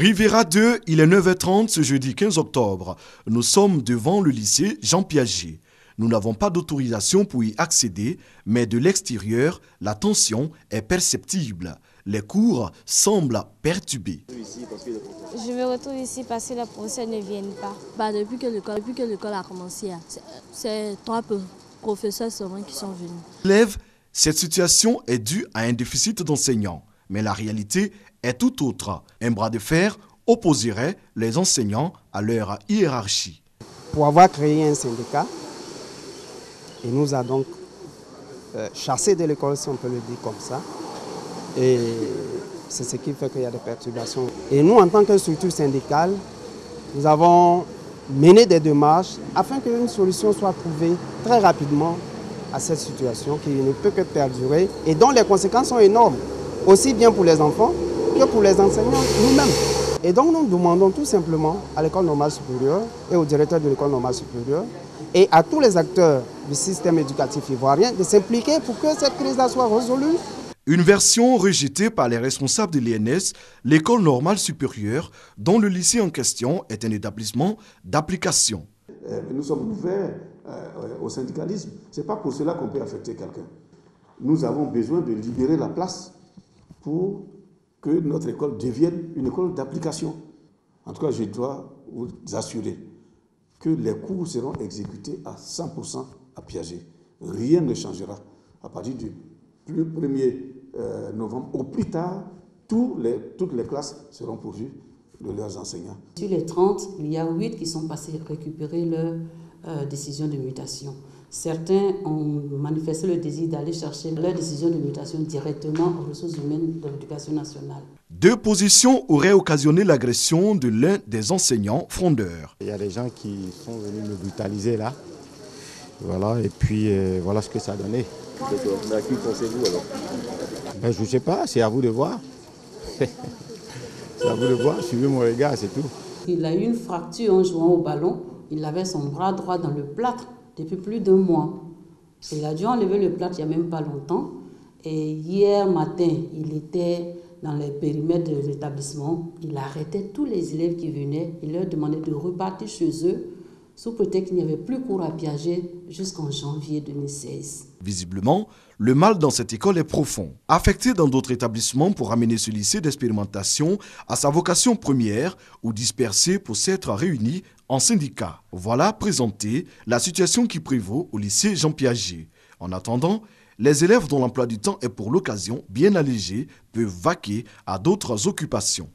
Rivera 2, il est 9h30 ce jeudi 15 octobre. Nous sommes devant le lycée Jean Piaget. Nous n'avons pas d'autorisation pour y accéder, mais de l'extérieur, la tension est perceptible. Les cours semblent perturbés. Je me retrouve ici parce que les professeurs ne viennent pas. Depuis que l'école a commencé, c'est 3 professeurs seulement qui sont venus. Élèves, cette situation est due à un déficit d'enseignants. Mais la réalité est tout autre. Un bras de fer opposerait les enseignants à leur hiérarchie. Pour avoir créé un syndicat, il nous a donc chassés de l'école, si on peut le dire comme ça. Et c'est ce qui fait qu'il y a des perturbations. Et nous, en tant que structure syndicale, nous avons mené des démarches afin qu'une solution soit trouvée très rapidement à cette situation qui ne peut que perdurer et dont les conséquences sont énormes, aussi bien pour les enfants que pour les enseignants nous-mêmes. Et donc nous demandons tout simplement à l'école normale supérieure et au directeur de l'école normale supérieure et à tous les acteurs du système éducatif ivoirien de s'impliquer pour que cette crise-là soit résolue. Une version rejetée par les responsables de l'INS, l'école normale supérieure, dont le lycée en question est un établissement d'application. Nous sommes ouverts au syndicalisme. Ce n'est pas pour cela qu'on peut affecter quelqu'un. Nous avons besoin de libérer la place pour que notre école devienne une école d'application. En tout cas, je dois vous assurer que les cours seront exécutés à 100% à Piaget. Rien ne changera. À partir du 1er novembre, au plus tard, toutes les classes seront pourvues de leurs enseignants. Sur les 30, il y a 8 qui sont passés récupérer leur décision de mutation. Certains ont manifesté le désir d'aller chercher leur décision de mutation directement aux ressources humaines de l'éducation nationale. 2 positions auraient occasionné l'agression de l'un des enseignants frondeurs. Il y a des gens qui sont venus me brutaliser là. Voilà, et puis voilà ce que ça a donné. Mais à qui pensez-vous alors? Je ne sais pas, c'est à vous de voir. C'est à vous de voir, suivez mon regard, c'est tout. Il a eu une fracture en jouant au ballon. Il avait son bras droit dans le plâtre depuis plus d'1 mois. Il a dû enlever le plâtre il n'y a même pas longtemps. Et hier matin, il était dans les périmètres de l'établissement. Il arrêtait tous les élèves qui venaient. Il leur demandait de repartir chez eux sous prétexte qu'il n'y avait plus cours à Piaget jusqu'en janvier 2016. Visiblement, le mal dans cette école est profond. Affecté dans d'autres établissements pour amener ce lycée d'expérimentation à sa vocation première ou dispersé pour s'être réunis en syndicat. Voilà présentée la situation qui prévaut au lycée Jean Piaget. En attendant, les élèves dont l'emploi du temps est pour l'occasion bien allégé peuvent vaquer à d'autres occupations.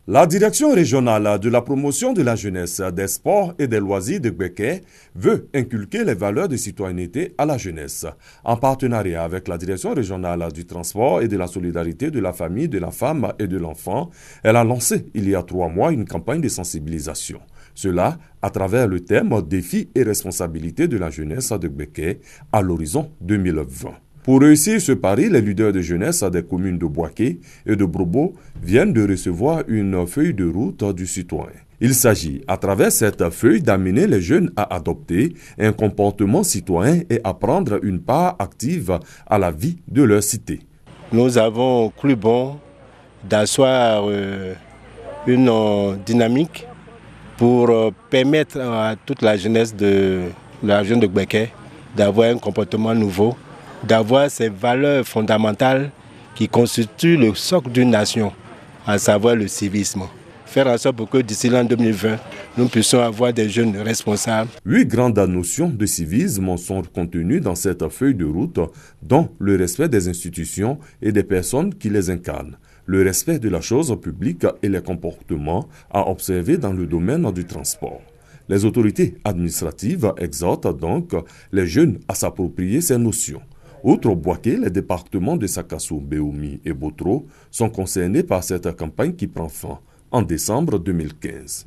La direction régionale de la promotion de la jeunesse, des sports et des loisirs de Gbeke veut inculquer les valeurs de citoyenneté à la jeunesse. En partenariat avec la direction régionale du transport et de la solidarité de la famille, de la femme et de l'enfant, elle a lancé il y a 3 mois une campagne de sensibilisation. Cela à travers le thème « Défis et responsabilités de la jeunesse de Gbeke à l'horizon 2020 ». Pour réussir ce pari, les leaders de jeunesse des communes de Boaké et de Brobo viennent de recevoir une feuille de route du citoyen. Il s'agit, à travers cette feuille, d'amener les jeunes à adopter un comportement citoyen et à prendre une part active à la vie de leur cité. Nous avons cru bon d'asseoir une dynamique pour permettre à toute la jeunesse de la région de Gbeke d'avoir un comportement nouveau, d'avoir ces valeurs fondamentales qui constituent le socle d'une nation, à savoir le civisme. Faire en sorte pour que d'ici l'an 2020, nous puissions avoir des jeunes responsables. 8 grandes notions de civisme sont contenues dans cette feuille de route, dont le respect des institutions et des personnes qui les incarnent, le respect de la chose publique et les comportements à observer dans le domaine du transport. Les autorités administratives exhortent donc les jeunes à s'approprier ces notions. Outre Boaké, les départements de Sakasso, Béoumi et Botro sont concernés par cette campagne qui prend fin en décembre 2015.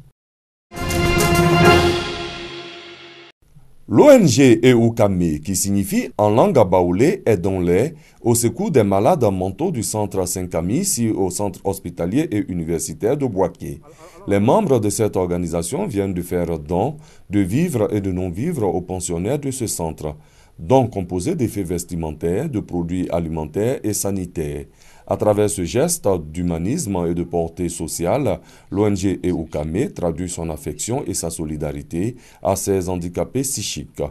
L'ONG Eukame, qui signifie en langue baoulé, est dans l'air au secours des malades mentaux du centre Saint-Camille, ici au centre hospitalier et universitaire de Boaké. Les membres de cette organisation viennent de faire don de vivres et de non-vivres aux pensionnaires de ce centre, dont composé d'effets vestimentaires, de produits alimentaires et sanitaires. À travers ce geste d'humanisme et de portée sociale, l'ONG EUCAME traduit son affection et sa solidarité à ces handicapés psychiques.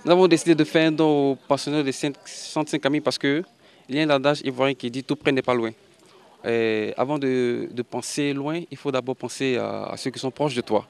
Nous avons décidé de faire un don aux pensionnaires de Centre Saint-Camille parce qu'il y a un adage ivoirien qui dit « tout près n'est pas loin ». Avant de penser loin, il faut d'abord penser à ceux qui sont proches de toi.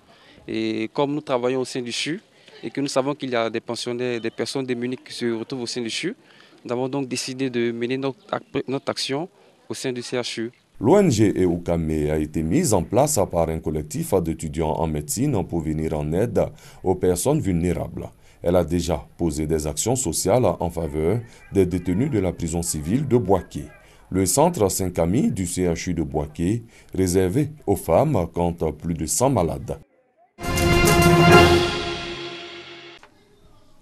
Et comme nous travaillons au sein du CHU et que nous savons qu'il y a des pensionnaires, des personnes démunies qui se retrouvent au sein du CHU, nous avons donc décidé de mener notre action au sein du CHU. L'ONG EUCAME a été mise en place par un collectif d'étudiants en médecine pour venir en aide aux personnes vulnérables. Elle a déjà posé des actions sociales en faveur des détenus de la prison civile de Bouaké. Le centre Saint-Camille du CHU de Bouaké, réservé aux femmes, compte plus de 100 malades.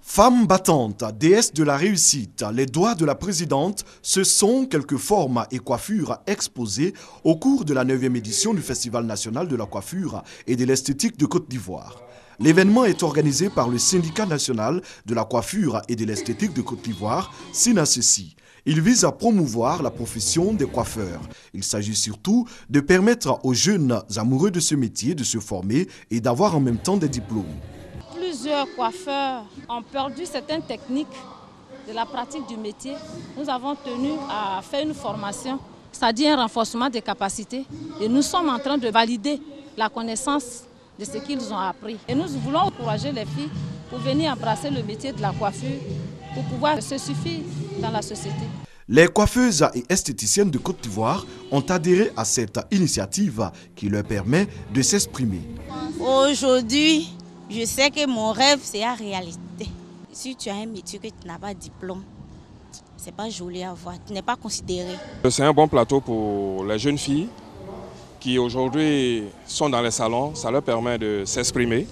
Femme battante, déesse de la réussite, les doigts de la présidente, ce sont quelques formes et coiffures exposées au cours de la 9e édition du Festival national de la coiffure et de l'esthétique de Côte d'Ivoire. L'événement est organisé par le syndicat national de la coiffure et de l'esthétique de Côte d'Ivoire, SYNACESI. Il vise à promouvoir la profession des coiffeurs. Il s'agit surtout de permettre aux jeunes amoureux de ce métier de se former et d'avoir en même temps des diplômes. Plusieurs coiffeurs ont perdu certaines techniques de la pratique du métier. Nous avons tenu à faire une formation, c'est-à-dire un renforcement des capacités. Et nous sommes en train de valider la connaissance de ce qu'ils ont appris. Et nous voulons encourager les filles pour venir embrasser le métier de la coiffure, pour pouvoir se suffire dans la société. Les coiffeuses et esthéticiennes de Côte d'Ivoire ont adhéré à cette initiative qui leur permet de s'exprimer. Aujourd'hui, je sais que mon rêve, c'est la réalité. Si tu as un métier que tu n'as pas de diplôme, c'est pas joli à voir, tu n'es pas considéré. C'est un bon plateau pour les jeunes filles qui aujourd'hui sont dans les salons. Ça leur permet de s'exprimer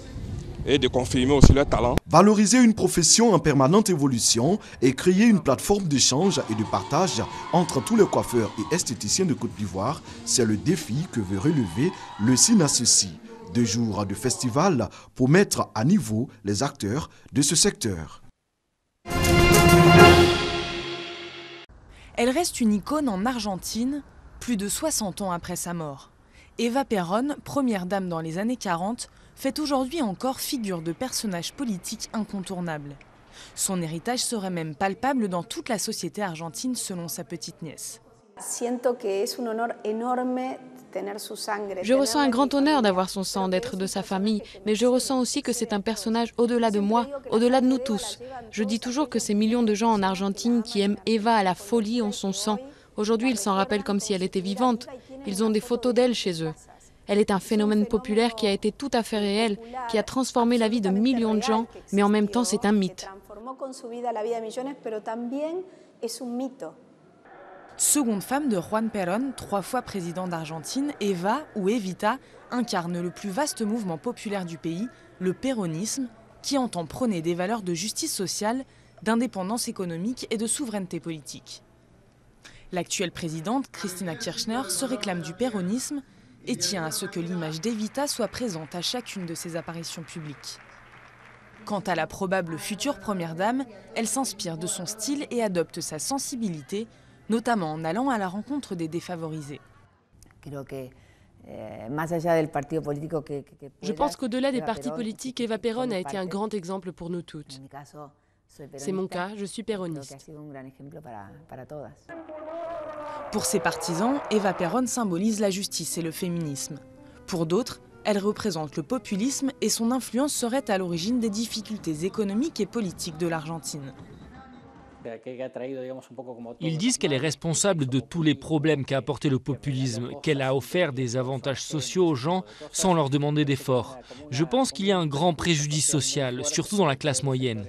et de confirmer aussi leur talent. Valoriser une profession en permanente évolution et créer une plateforme d'échange et de partage entre tous les coiffeurs et esthéticiens de Côte d'Ivoire, c'est le défi que veut relever le SYNACESI. 2 jours de festival pour mettre à niveau les acteurs de ce secteur. Elle reste une icône en Argentine, plus de 60 ans après sa mort. Eva Perón, première dame dans les années 40, fait aujourd'hui encore figure de personnage politique incontournable. Son héritage serait même palpable dans toute la société argentine selon sa petite nièce. Je ressens un grand honneur d'avoir son sang, d'être de sa famille, mais je ressens aussi que c'est un personnage au-delà de moi, au-delà de nous tous. Je dis toujours que ces millions de gens en Argentine qui aiment Eva à la folie ont son sang. Aujourd'hui, ils s'en rappellent comme si elle était vivante. Ils ont des photos d'elle chez eux. Elle est un phénomène populaire qui a été tout à fait réel, qui a transformé la vie de millions de gens, mais en même temps, c'est un mythe. Seconde femme de Juan Perón, 3 fois président d'Argentine, Eva, ou Evita, incarne le plus vaste mouvement populaire du pays, le péronisme, qui entend prôner des valeurs de justice sociale, d'indépendance économique et de souveraineté politique. L'actuelle présidente, Cristina Kirchner, se réclame du péronisme et tient à ce que l'image d'Evita soit présente à chacune de ses apparitions publiques. Quant à la probable future première dame, elle s'inspire de son style et adopte sa sensibilité, notamment en allant à la rencontre des défavorisés. Je pense qu'au-delà des partis politiques, Eva Perón a été un grand exemple pour nous toutes. C'est mon cas, je suis péroniste. Pour ses partisans, Eva Perón symbolise la justice et le féminisme. Pour d'autres, elle représente le populisme et son influence serait à l'origine des difficultés économiques et politiques de l'Argentine. Ils disent qu'elle est responsable de tous les problèmes qu'a apporté le populisme, qu'elle a offert des avantages sociaux aux gens sans leur demander d'efforts. Je pense qu'il y a un grand préjudice social, surtout dans la classe moyenne.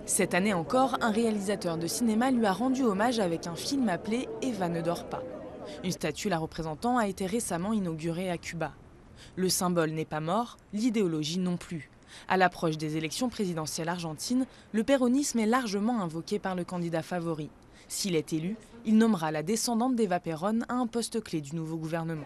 Cette année encore, un réalisateur de cinéma lui a rendu hommage avec un film appelé « Eva ne dort pas ». Une statue la représentant a été récemment inaugurée à Cuba. Le symbole n'est pas mort, l'idéologie non plus. À l'approche des élections présidentielles argentines, le péronisme est largement invoqué par le candidat favori. S'il est élu, il nommera la descendante d'Eva Perón à un poste clé du nouveau gouvernement.